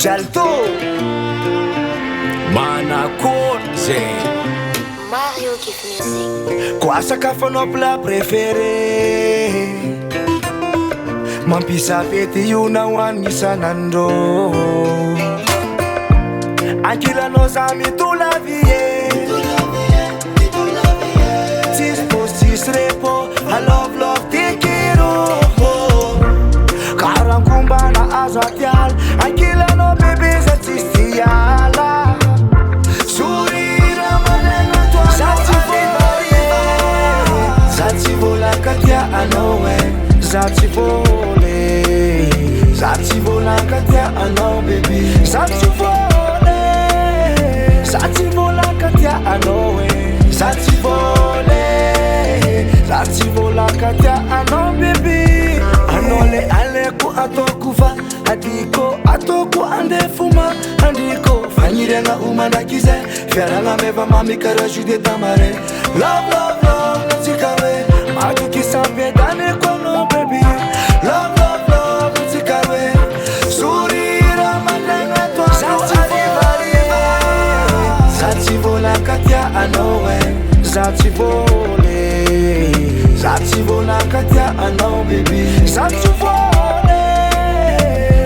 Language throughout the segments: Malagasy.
Jalto Manakoze Mario Gift Music. Quoi sakafonao plat préféré Mampisapety io na hoanigny isanandro Ankilanao za mitolavie Tsisy pôsy tsisy repo Alovolavo tikiro Karankombana azo atiala Ankilanao bebe za tsisy tiala Sourire manana toa Za tsy volaka tia anao Za tsy vôle Za tsy volaka tia anao bebe Za tsy vôle Za tsy volaka tia anao Za tsy vôle Za tsy volaka tia anao bebe Anao le aleko ataoko fa Adiko ataoko andefoma Andiko faniriagna omanakizay Fiaragna meva mami kara jus de tamarin Love, love, love, tsika hoe Matoky sampiadaneko anao baby Love, love, love, tsika hoe Sourire managna toano arivariva Za tsy volaka tia anao Za tsy vôle Za tsy volaka tia anao baby Za tsy vôle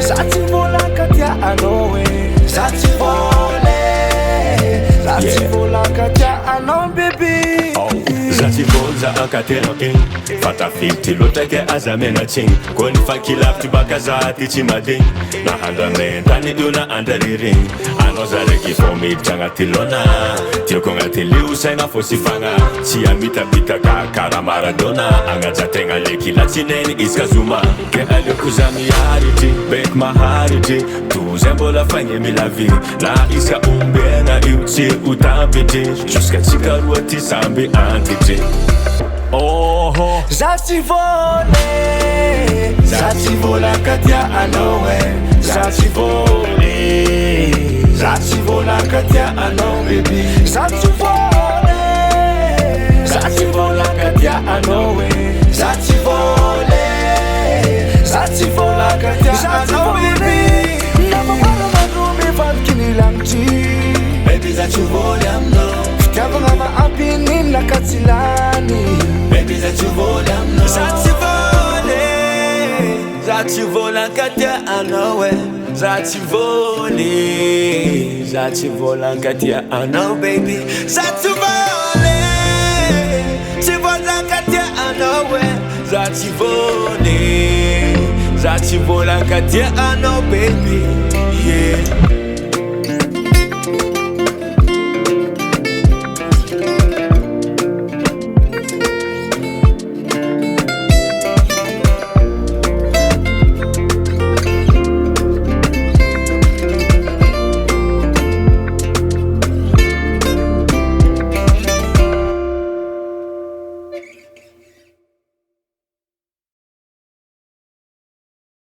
Za tsy volaka tia anao Za tsy vôle Za tsy volaka tia anao baby Za tsy vôle za ankatena king Fatafity loatra ke aza menatsigny Koa ny fakilavitry baka za ty tsy madigny Nahandro amentany io na andraririgny Anao za raiky vao miditra agnaty lona Tiako agnaty lio saigna fô sifagna Tsy amitabitaka kara Maradona Agnajategna le kilatsineny iska zoma Ke aleoko za miaritry Beko maharitry Tozay mbola fagny milavy Na iska ombegna io tsy ho tampitry Juska tsika roa ty samby antitry Za tsy vôle Za tsy volaka tia anao Za tsy vôle Za tsy volaka tia anao baby Za tsy vôle Za tsy volaka tia anao Za tsy vôle Za tsy volaka tia anao baby Namamana mandro mivadiky ny lagnitry Baby za tsy vôle aminao Fitiavagna maampinina ka tsy lany Baby za tsy vôle aminao Za tsy vôle Za tsy volaka tia anao Za tsy vôle Za tsy volaka tia anao baby Za tsy vôle Tsy volaka tia anao Za tsy vôle Za tsy volaka tia anao baby Yeah